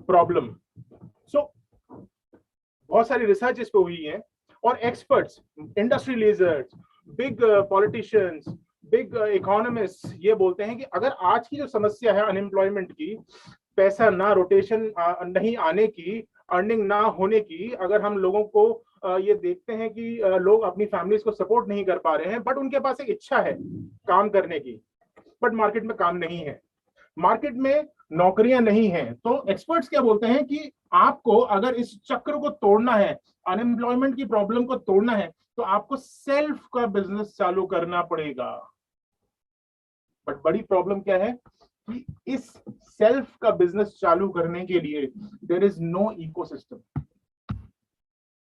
Problem. सो बहुत सारी research इस पे हुई है और experts, industry leaders, big politicians, big economist ये बोलते हैं कि अगर आज की जो समस्या है अनएम्प्लॉयमेंट की, पैसा ना रोटेशन नहीं आने की, अर्निंग ना होने की, अगर हम लोगों को ये देखते हैं कि लोग अपनी फैमिलीज को सपोर्ट नहीं कर पा रहे हैं, बट उनके पास एक इच्छा है काम करने की, बट मार्केट में काम नहीं है, मार्केट में नौकरियां नहीं हैं, तो एक्सपर्ट्स क्या बोलते हैं कि आपको अगर इस चक्र को तोड़ना है, अनएम्प्लॉयमेंट की प्रॉब्लम को तोड़ना है, तो आपको सेल्फ का बिजनेस चालू करना पड़ेगा। बट बड़ी प्रॉब्लम क्या है कि इस सेल्फ का बिजनेस चालू करने के लिए देयर इज नो इकोसिस्टम।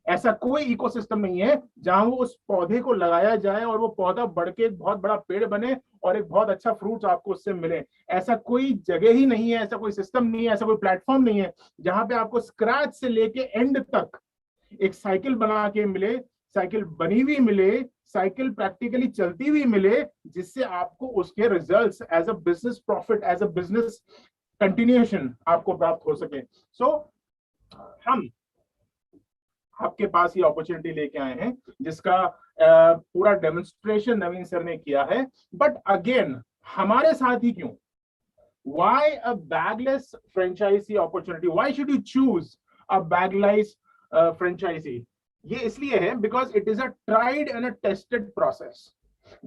ऐसा कोई इकोसिस्टम नहीं है जहां वो उस पौधे को लगाया जाए और वो पौधा बढ़ के एक बहुत बड़ा पेड़ बने और एक बहुत अच्छा फ्रूट आपको उससे मिले। ऐसा कोई जगह ही नहीं है, ऐसा कोई सिस्टम नहीं है, ऐसा कोई प्लेटफॉर्म नहीं है जहां पे आपको स्क्रैच से लेके एंड तक एक साइकिल बना के मिले, साइकिल बनी हुई मिले, साइकिल प्रैक्टिकली चलती हुई मिले, जिससे आपको उसके results as a business profit, as a business continuation आपको प्राप्त हो सके। सो हम आपके पास ये अपॉर्चुनिटी लेके आए हैं जिसका पूरा डेमोन्स्ट्रेशन नवीन सर ने किया है। बट अगेन हमारे साथ ही क्यों? Why a bagless franchisee opportunity? Why should you choose a bagless franchisee? ये इसलिए है because it is a tried and a tested process.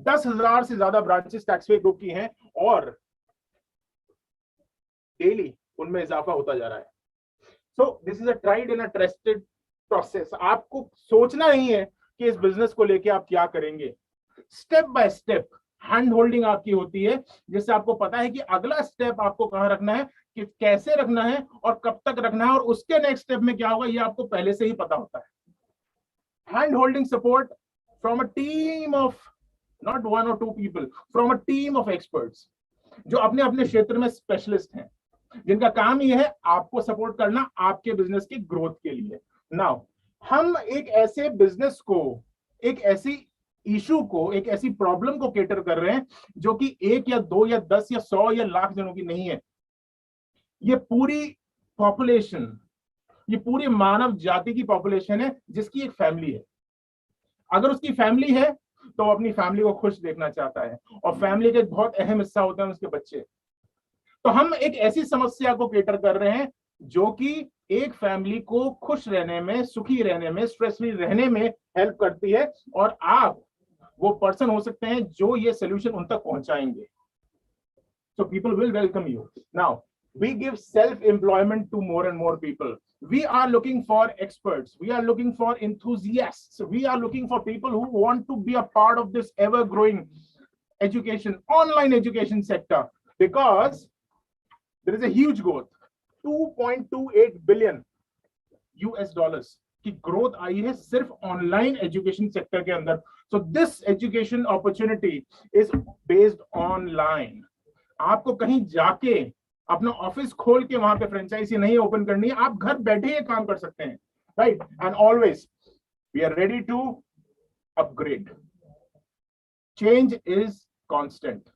10,000 से ज्यादा ब्रांचेस टैक्सवे ग्रुप की हैं और डेली उनमें इजाफा होता जा रहा है। So this is a tried and a tested process. आपको सोचना नहीं है कि इस बिजनेस को लेके आप क्या करेंगे, step by step hand holding आपकी होती है, जिससे आपको पता है कि अगला स्टेप आपको कहां रखना है, कि कैसे रखना है और कब तक रखना है और उसके नेक्स्ट स्टेप में क्या होगा ये आपको पहले से ही पता होता है। Hand holding support from a team of not one और two people, from a team of experts जो अपने अपने क्षेत्र में स्पेशलिस्ट हैं, जिनका काम यह है आपको सपोर्ट करना आपके बिजनेस की ग्रोथ के लिए। नाउ हम एक ऐसे बिजनेस को, एक ऐसी इशू को, एक ऐसी प्रॉब्लम को केटर कर रहे हैं जो कि 1 या 2 या 10 या 100 या लाख जनों की नहीं है। ये पूरी पॉपुलेशन, ये पूरी मानव जाति की पॉपुलेशन है जिसकी एक फैमिली है। अगर उसकी फैमिली है तो वो अपनी फैमिली को खुश देखना चाहता है और फैमिली के बहुत अहम हिस्सा होते हैं उसके बच्चे। तो हम एक ऐसी समस्या को केटर कर रहे हैं जो कि एक फैमिली को खुश रहने में, सुखी रहने में, स्ट्रेस फ्री रहने में हेल्प करती है और आप वो पर्सन हो सकते हैं जो ये सोल्यूशन उन तक पहुंचाएंगे। So people will welcome you. Now, we give self-employment to more and more people. We are looking for experts. We are looking for enthusiasts. We are looking for people who want to be a part of this ever-growing education, online education sector, because there is a huge growth, 2.28 billion US dollars की growth आई है सिर्फ online education sector के अंदर। So this education opportunity is based online. आपको कहीं जाके अपना office खोल के वहां पे फ्रेंचाइजी नहीं ओपन करनी है, आप घर बैठे ये काम कर सकते हैं, right? And always we are ready to upgrade. Change is constant.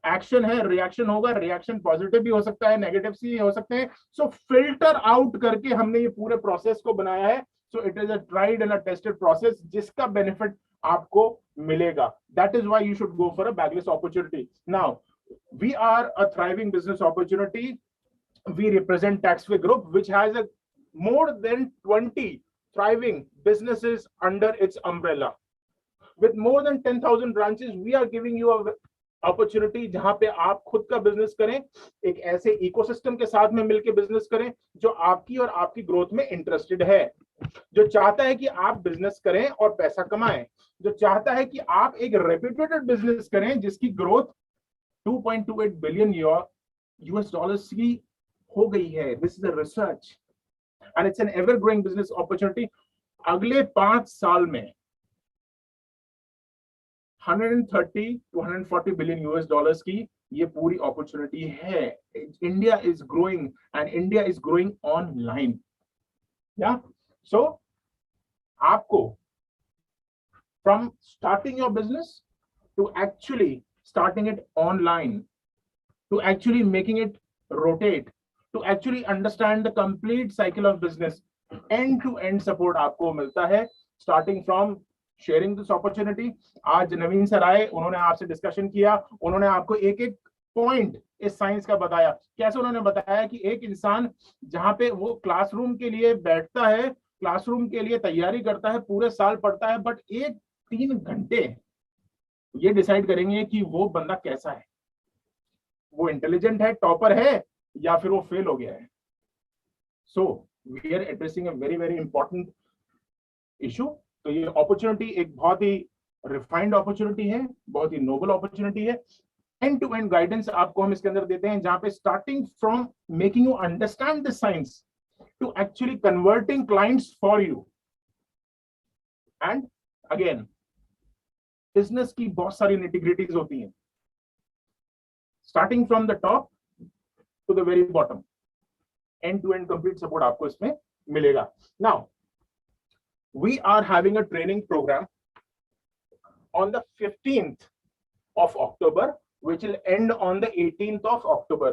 Action है, रिएक्शन होगा, रिएक्शन पॉजिटिव भी हो सकता है, नेगेटिव भी हो सकते हैं। सो फिल्टर आउट करके हमने ये पूरे प्रोसेस को बनाया है। So it is a tried and a tested process जिसका बेनिफिट आपको मिलेगा। That is why you should go for a bagless opportunity. Now we are a thriving business opportunity. We represent Taxway Group, which has a more than 20 thriving businesses under its umbrella. With more than 10,000 branches, we are giving you a opportunity जहां पे आप खुद का business करें, एक ऐसे ecosystem के साथ में मिलकर बिजनेस करें जो आपकी और आपकी ग्रोथ में इंटरेस्टेड है, जो चाहता है कि आप बिजनेस करें और पैसा कमाएं, जो चाहता है कि आप एक रेप्यूटेड बिजनेस करें जिसकी ग्रोथ 2.28 बिलियन US डॉलर्स की हो गई है। This is a research and it's an ever growing business opportunity. अगले 5 साल में 130 to 140 बिलियन US डॉलर्स की ये पूरी अपॉर्चुनिटी है। India is growing and India is growing online. Yeah so आपको from starting your business to actually starting it online, to actually making it rotate, to actually understand the complete cycle of business. End to end support आपको मिलता है, starting from sharing this opportunity. आज Naveen sir आए, उन्होंने आपसे discussion किया, उन्होंने आपको एक एक पॉइंट इस साइंस का बताया। कैसे उन्होंने बताया कि एक इंसान जहां पे वो क्लासरूम के लिए बैठता है, क्लासरूम के लिए तैयारी करता है, पूरे साल पढ़ता है, बट एक 3 घंटे ये डिसाइड करेंगे कि वो बंदा कैसा है, वो इंटेलिजेंट है, टॉपर है, या फिर वो फेल हो गया है। So we are addressing a very very important issue. तो ये अपॉर्चुनिटी एक बहुत ही रिफाइंड अपॉर्चुनिटी है, बहुत ही नोबल अपॉर्चुनिटी है। एंड टू एंड गाइडेंस आपको हम इसके अंदर देते हैं, जहां पे starting from making you understand this science to actually converting clients for you. And again business की बहुत सारी इंटीग्रिटीज होती हैं, starting from the top to the very bottom. End to end complete support आपको इसमें मिलेगा। Now we are having a training program on the 15th of October, which will end on the 18th of October.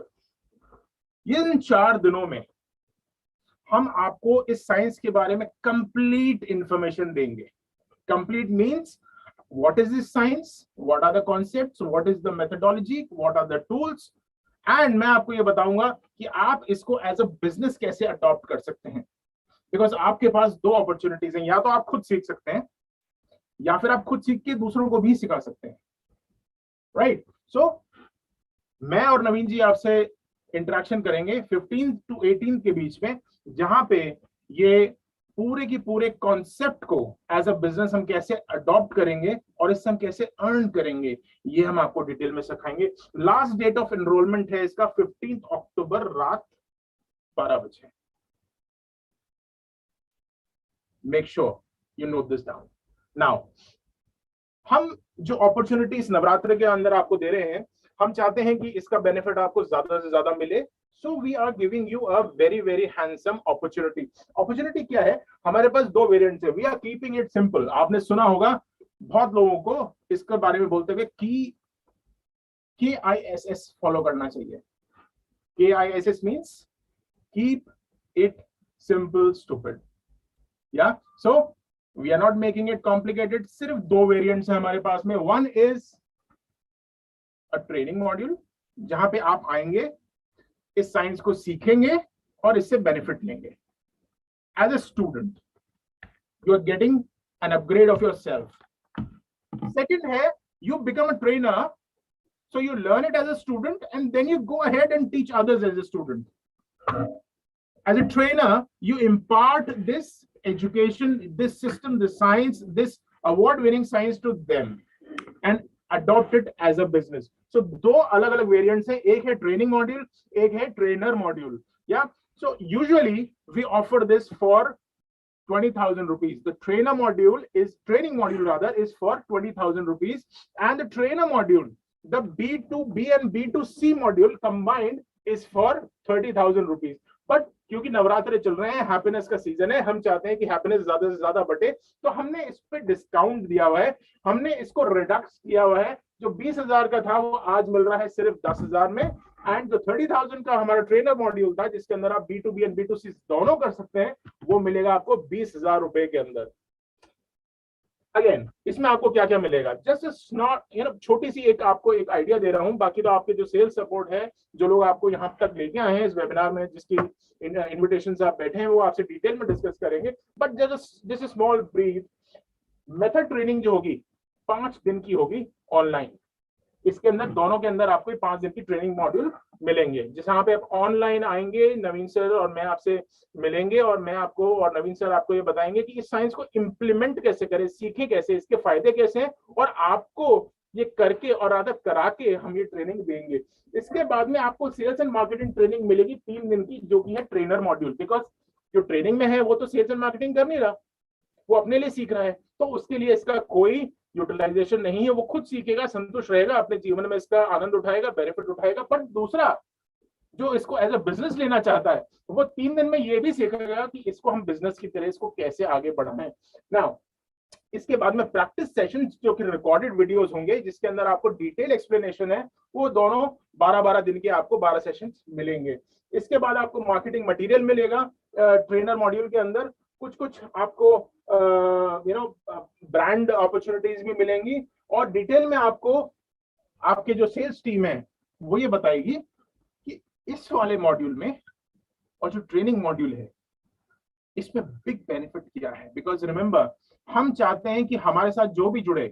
इन 4 दिनों में हम आपको इस science के बारे में कंप्लीट इंफॉर्मेशन देंगे। Complete means what is this science, what are the concepts, what is the methodology, what are the tools, and मैं आपको ये बताऊंगा कि आप इसको एज अ बिजनेस कैसे अडॉप्ट कर सकते हैं। बिकॉज आपके पास 2 अपॉर्चुनिटीज हैं, या तो आप खुद सीख सकते हैं, या फिर आप खुद सीख के दूसरों को भी सिखा सकते हैं, राइट। सो मैं और नवीन जी आपसे इंटरेक्शन करेंगे 15 to 18 के बीच में, जहां पे ये पूरे की पूरे कॉन्सेप्ट को एज अ बिजनेस हम कैसे अडॉप्ट करेंगे और इससे हम कैसे अर्न करेंगे, ये हम आपको डिटेल में सिखाएंगे। लास्ट डेट ऑफ एनरोलमेंट है इसका 15 अक्टूबर रात 12 बजे। Make sure you note this down. Now, हम जो अपॉर्चुनिटीज नवरात्र के अंदर आपको दे रहे हैं, हम चाहते हैं कि इसका बेनिफिट आपको ज्यादा से ज्यादा मिले। So we are giving you a very very handsome opportunity. Opportunity क्या है, हमारे पास 2 वेरिएंट्स है। We are keeping it simple. आपने सुना होगा बहुत लोगों को इसके बारे में बोलते हुए कि KISS फॉलो करना चाहिए। KISS means keep it simple stupid. Yeah, so we are not making it complicated. सिर्फ 2 वेरिएंट्स हैं हमारे पास में। One is a training module, जहां पे आप आएंगे, इस साइंस को सीखेंगे और इससे बेनिफिट लेंगे। As a student you are getting an upgrade of yourself. Second है you become a trainer, so you learn it as a student and then you go ahead and teach others as a student. As a trainer, you impart this education, this system, this science, this award-winning science to them and adopt it as a business. So 2 अलग-अलग variants हैं, एक है training module, एक है trainer module. Yeah. So usually we offer this for 20,000 rupees. The training module is for 20,000 rupees, and the trainer module, the B2B and B2C module combined is for 30,000 rupees. But क्योंकि नवरात्रे चल रहे हैं, happiness का season है, हम चाहते हैं कि हैप्पीनेस ज्यादा से ज्यादा बढ़े, तो हमने इस पे डिस्काउंट दिया हुआ है, हमने इसको रिडक्स किया हुआ है। जो 20,000 का था वो आज मिल रहा है सिर्फ 10,000 में, एंड जो 30,000 का हमारा ट्रेनर मॉड्यूल था, जिसके अंदर आप B2B एंड B2C दोनों कर सकते हैं, वो मिलेगा आपको 20,000 रुपए के अंदर। अगेन इसमें आपको क्या क्या मिलेगा, जस्ट नॉट छोटी सी एक आपको एक आइडिया दे रहा हूं, बाकी तो आपके जो सेल्स सपोर्ट है, जो लोग आपको यहाँ तक लेके आए हैं इस वेबिनार में, जिसकी इन्विटेशन से आप बैठे हैं, वो आपसे डिटेल में डिस्कस करेंगे। But just small brief method training जो होगी 5 दिन की होगी ऑनलाइन। इसके अंदर दोनों के अंदर आपको 5 दिन की ट्रेनिंग मॉड्यूल मिलेंगे, जहां पे आप ऑनलाइन आएंगे, नवीन सर और मैं आपसे मिलेंगे, और मैं आपको और नवीन सर आपको ये बताएंगे कि इस साइंस को इंप्लीमेंट कैसे करें, सीखें कैसे, इसके फायदे कैसे हैं, और आपको ये करके और आदत करा के हम ये ट्रेनिंग देंगे। इसके बाद में आपको सेल्स एंड मार्केटिंग ट्रेनिंग मिलेगी 3 दिन की, जो कि है ट्रेनर मॉड्यूल। बिकॉज जो ट्रेनिंग में है वो तो सेल्स एंड मार्केटिंग कर नहीं रहा, वो अपने लिए सीख रहा है, तो उसके लिए इसका कोई यूटिलाइजेशन नहीं है, वो खुद सीखेगा, संतुष्ट रहेगा, अपने जीवन में इसका आनंद उठाएगा, बेनिफिट उठाएगा। पर दूसरा जो इसको एज अ बिजनेस लेना चाहता है, वो 3 दिन में ये भी सीखेगा कि इसको हम बिजनेस की तरह इसको कैसे आगे बढ़ाएं। नाउ इसके बाद में प्रैक्टिस सेशंस जो कि रिकॉर्डेड वीडियोस होंगे, जिसके अंदर आपको डिटेल एक्सप्लेनेशन है, वो दोनों 12-12 दिन के आपको 12 सेशंस मिलेंगे। इसके बाद आपको मार्केटिंग मटेरियल मिलेगा ट्रेनर मॉड्यूल के अंदर, कुछ आपको ब्रांड अपॉर्चुनिटीज भी मिलेंगी, और डिटेल में आपको आपके जो सेल्स टीम है वो ये बताएगी कि इस वाले मॉड्यूल में और जो ट्रेनिंग मॉड्यूल है इसमें बिग बेनिफिट क्या है। बिकॉज रिमेंबर, हम चाहते हैं कि हमारे साथ जो भी जुड़े,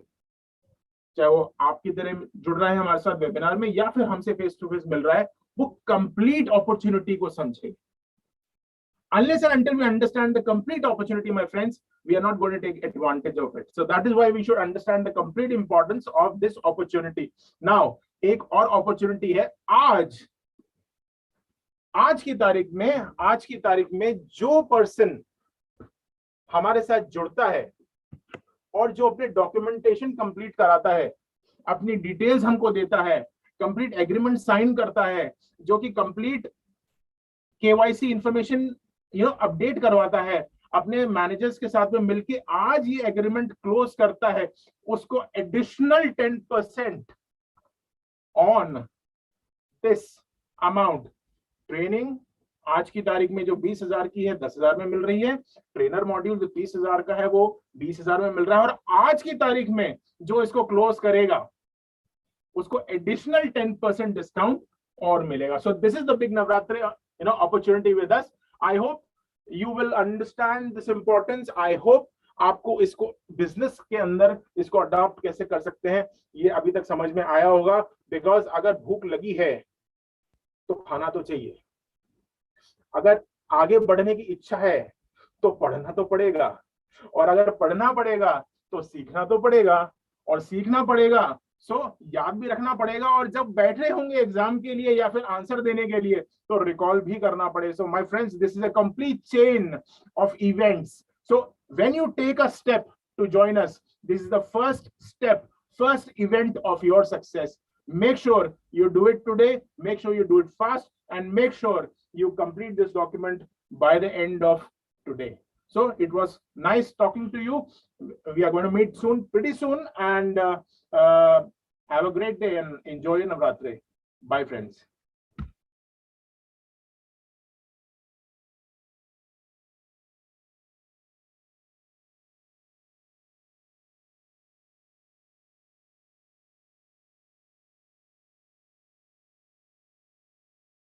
चाहे वो आपकी तरह जुड़ रहा है हमारे साथ वेबिनार में या फिर हमसे फेस टू फेस मिल रहा है, वो कंप्लीट अपॉर्चुनिटी को समझे। Unless and until we understand the complete opportunity, my friends, we are not going to take advantage of it. So that is why we should understand the complete importance of this opportunity. Now, एक और opportunity है आज की तारीख में जो person हमारे साथ जुड़ता है और जो अपने डॉक्यूमेंटेशन कंप्लीट कराता है, अपनी डिटेल्स हमको देता है, कंप्लीट एग्रीमेंट साइन करता है, जो कि कंप्लीट केवाईसी इंफॉर्मेशन अपडेट करवाता है, अपने मैनेजर्स के साथ में मिलके आज ये एग्रीमेंट क्लोज करता है, उसको additional 10% on this amount training आज की तारीख में जो 20,000 की है 10,000 में मिल रही है, ट्रेनर मॉड्यूल जो 30,000 का है वो 20,000 में मिल रहा है, और आज की तारीख में जो इसको क्लोज करेगा उसको एडिशनल 10% डिस्काउंट और मिलेगा। So this is the big Navratri opportunity with us. I hope you will understand this importance. I hope आपको इसको बिजनेस के अंदर इसको अडॉप्ट कैसे कर सकते हैं ये अभी तक समझ में आया होगा। बिकॉज अगर भूख लगी है तो खाना तो चाहिए, अगर आगे बढ़ने की इच्छा है तो पढ़ना तो पड़ेगा, और अगर पढ़ना पड़ेगा तो सीखना तो पड़ेगा, और सीखना पड़ेगा याद भी रखना पड़ेगा, और जब बैठे होंगे एग्जाम के लिए या फिर आंसर देने के लिए तो रिकॉल भी करना पड़ेगा। So my friends, this is a complete chain of events. So when you take a step to join us, this is the first step, first event of your success. Make sure you do it today, make sure you do it fast, and make sure you complete this document by the end of today. So it was nice talking to you. We are going to meet soon, pretty soon, and have a great day and enjoy Navratri. Bye friends.